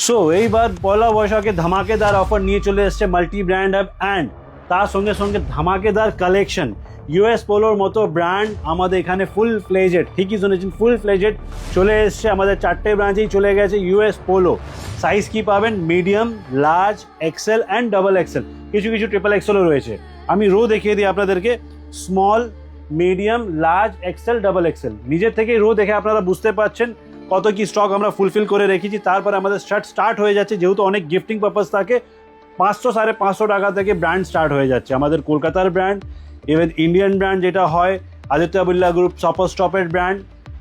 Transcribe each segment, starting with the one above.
So এইবার পয়লা বৈশাখে ধামাকেদার offer নিয়ে চলে এসছে মাল্টি ব্র্যান্ড অ্যাপ অ্যান্ড তার সঙ্গে সঙ্গে ধামাকেদার কালেকশন। ইউএস পোলোর মতো ব্র্যান্ড আমাদের এখানে ফুল ফ্লেজেড, ঠিকই শুনেছেন, ফুল ফ্লেজেড চলে এসছে। আমাদের 4টে ব্রাঞ্চেই চলে গেছে ইউএস পোলো। সাইজ কি পাবেন? Medium, large, XL and double XL, কিছু কিছু ট্রিপল এক্সেলও রয়েছে। আমি রো দেখিয়ে দিই আপনাদেরকে, small, medium, large, XL, double XL. নিজের থেকেই রো দেখে আপনারা বুঝতে পারছেন কত কি স্টক আমরা ফুলফিল করে রেখেছি। তারপরে আমাদের শার্ট স্টার্ট হয়ে যাচ্ছে, যেহেতু অনেক গিফটিং পারপাস থাকে, 500-550 টাকা থেকে ব্র্যান্ড স্টার্ট হয়ে যাচ্ছে। আমাদের কলকাতার ব্র্যান্ড, ইভেন ইন্ডিয়ান ব্র্যান্ড যেটা হয় আদিত্য বিড়লা গ্রুপ, শপার স্টপের ব্র্যান্ড,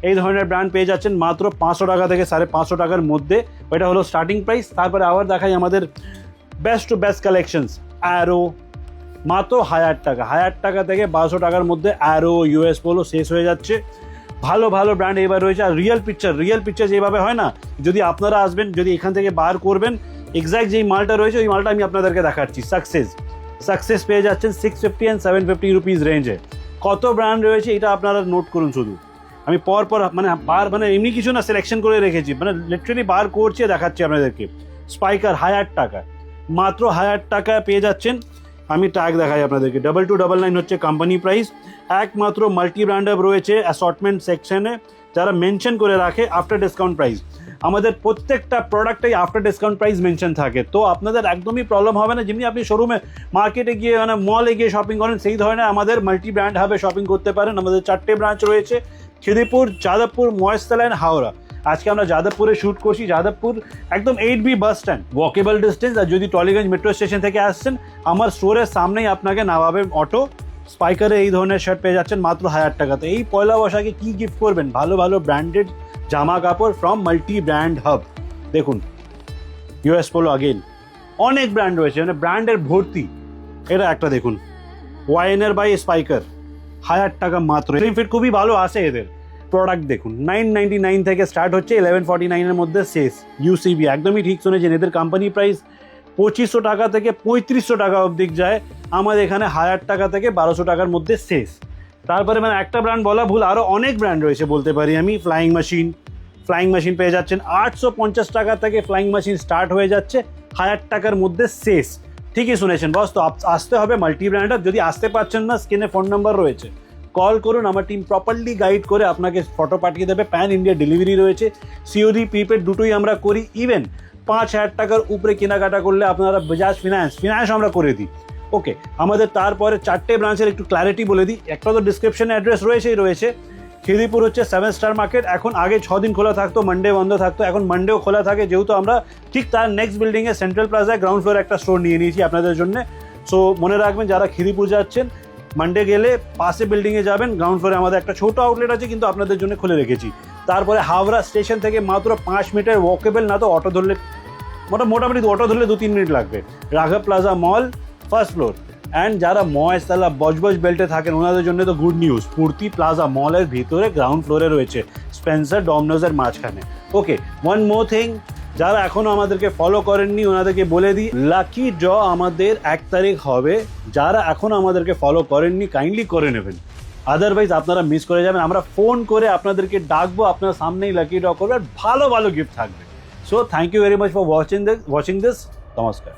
এই ধরনের ব্র্যান্ড পেয়ে যাচ্ছেন মাত্র 500 টাকা থেকে 550 টাকার মধ্যে। ওইটা হলো স্টার্টিং প্রাইস। তারপরে আবার দেখাই আমাদের best to best collections. Arrow মাত্র 1000 টাকা, 1000 টাকা থেকে 1200 টাকার মধ্যে অ্যারো, ইউএস পোলো শেষ হয়ে যাচ্ছে। ভালো ভালো ব্র্যান্ড এবার রয়েছে। আর রিয়েল পিকচার যেভাবে হয় না, যদি আপনারা আসবেন, যদি এখান থেকে বার করবেন এক্স্যাক্ট যেই মালটা রয়েছে, ওই মালটা আমি আপনাদেরকে দেখাচ্ছি। সাকসেস পেয়ে যাচ্ছেন 650 অ্যান্ড 750 রুপিস রেঞ্জে। কত ব্র্যান্ড রয়েছে এটা আপনারা নোট করুন। শুধু আমি পর মানে এমনি কিছু না সিলেকশন করে রেখেছি, মানে লিটারালি বার করছি, দেখাচ্ছি আপনাদেরকে। স্পাইকার 1000 টাকা, মাত্র 1000 টাকা পেয়ে যাচ্ছেন। আমি ট্যাগ দেখাই আপনাদেরকে, 2299 হচ্ছে কোম্পানি প্রাইস। একমাত্র মাল্টি ব্র্যান্ড অ্যাপ রয়েছে অ্যাসর্টমেন্ট সেকশনে, যারা মেনশন করে রাখে আফটার ডিসকাউন্ট প্রাইস। আমাদের প্রত্যেকটা প্রোডাক্টেই আফটার ডিসকাউন্ট প্রাইস মেনশন থাকে, তো আপনাদের একদমই প্রবলেম হবে না। যেমনি আপনি শোরুমে, মার্কেটে গিয়ে, মানে মলে গিয়ে শপিং করেন, সেই ধরনের আমাদের মাল্টি ব্র্যান্ড হাবে শপিং করতে পারেন। আমাদের 4টে ব্রাঞ্চ রয়েছে, খিদিপুর, যাদবপুর, মহেশতলা অ্যান্ড হাওড়া। আজকে আমরা যাদবপুরে শ্যুট করছি। যাদবপুর একদম 8B bus stand, walkable distance. আর যদি টলিগঞ্জ মেট্রো স্টেশন থেকে আসছেন, আমার স্টোরের সামনেই আপনাকে নামাবে অটো। স্পাইকারে এই ধরনের শার্ট পেয়ে যাচ্ছেন মাত্র 1000 টাকাতে। এই পয়লা বৈশাখে কি গিফট করবেন? ভালো ভালো ব্র্যান্ডেড জামা কাপড় ফ্রম মাল্টি ব্র্যান্ড হাব। দেখুন ইউএস পোলো, আগেন অনেক ব্র্যান্ড রয়েছে, মানে ব্র্যান্ডের ভর্তি। এটা একটা দেখুন, ওয়াইনার বাই স্পাইকার, 1000 টাকা মাত্র। স্লিম ফিট খুবই ভালো আসে এদের প্রোডাক্ট। দেখুন 999 থেকে স্টার্ট হচ্ছে, 1149 এর মধ্যে শেষ। ইউসিবি, একদমই ঠিক শুনেছেন, এদের কোম্পানি প্রাইস 2500 টাকা থেকে 3500 টাকা অবধি যায়। আমাদের এখানে 1000 টাকা থেকে 1200 টাকার মধ্যে শেষ। তারপরে মানে একটা ব্র্যান্ড বলা ভুল, আরও অনেক ব্র্যান্ড রয়েছে বলতে পারি আমি। ফ্লাইং মেশিন পেয়ে যাচ্ছেন 850 টাকা থেকে। ফ্লাইং মেশিন স্টার্ট হয়ে যাচ্ছে 1000 টাকার মধ্যে শেষ। ঠিকই শুনেছেন বস, তো আসতে হবে মাল্টি ব্র্যান্ডার। যদি আসতে পারছেন না, স্ক্রিনে ফোন নাম্বার রয়েছে, কল করুন, আমার টিম প্রপারলি গাইড করে আপনাকে ফটো পাঠিয়ে দেবে। প্যান ইন্ডিয়া ডেলিভারি রয়েছে, সিওডি প্রিপেড দুটোই আমরা করি। ইভেন 5000 টাকার উপরে কেনাকাটা করলে আপনারা বাজাজ ফিনান্স আমরা করে দিই। ওকে, আমাদের তারপরে 4টে ব্রাঞ্চের একটু ক্ল্যারিটি বলে দিই। একটা তো ডিসক্রিপশনে অ্যাড্রেস রয়েছে। খিদিপুর হচ্ছে 7 স্টার মার্কেট। এখন আগে 6 দিন খোলা থাকতো, মানডে বন্ধ থাকতো, এখন মানডেও খোলা থাকে। যেহেতু আমরা ঠিক তার নেক্সট বিল্ডিংয়ে সেন্ট্রাল প্লাজায় গ্রাউন্ড ফ্লোরে একটা স্টোর নিয়ে নিয়েছি আপনাদের জন্য। সো মনে রাখবেন, যারা খিদিপুর যাচ্ছেন, মানডে গেলে পাশে বিল্ডিংয়ে যাবেন, গ্রাউন্ড ফ্লোরে আমাদের একটা ছোটো আউটলেট আছে, কিন্তু আপনাদের জন্য খুলে রেখেছি। তারপরে হাওড়া স্টেশন থেকে মাত্র 5 মিনিটের ওয়াকেবল, না তো অটো ধরলে, মোটামুটি অটো ধরলে 2-3 মিনিট লাগবে। রাঘব plaza mall, first floor. And যারা মহেশতলা বজবজ বেল্টে থাকেন, ওনাদের জন্য তো গুড নিউজ, পূর্তি প্লাজা মলের ভিতরে গ্রাউন্ড ফ্লোরে রয়েছে, স্পেন্সার ডমিনোজের মাঝখানে। ওকে, ওয়ান মোর থিং, যারা এখনও আমাদেরকে ফলো করেননি ওনাদেরকে বলে দিই, লাকি ড্র আমাদের 1 তারিখ হবে। যারা এখনও আমাদেরকে ফলো করেননি, কাইন্ডলি করে নেবেন, আদারওয়াইজ আপনারা মিস করে যাবেন। আমরা ফোন করে আপনাদেরকে ডাকবো, আপনার সামনেই লাকি ড্র করবে, আর ভালো ভালো গিফট থাকবে। So thank you very much for watching this. নমস্কার।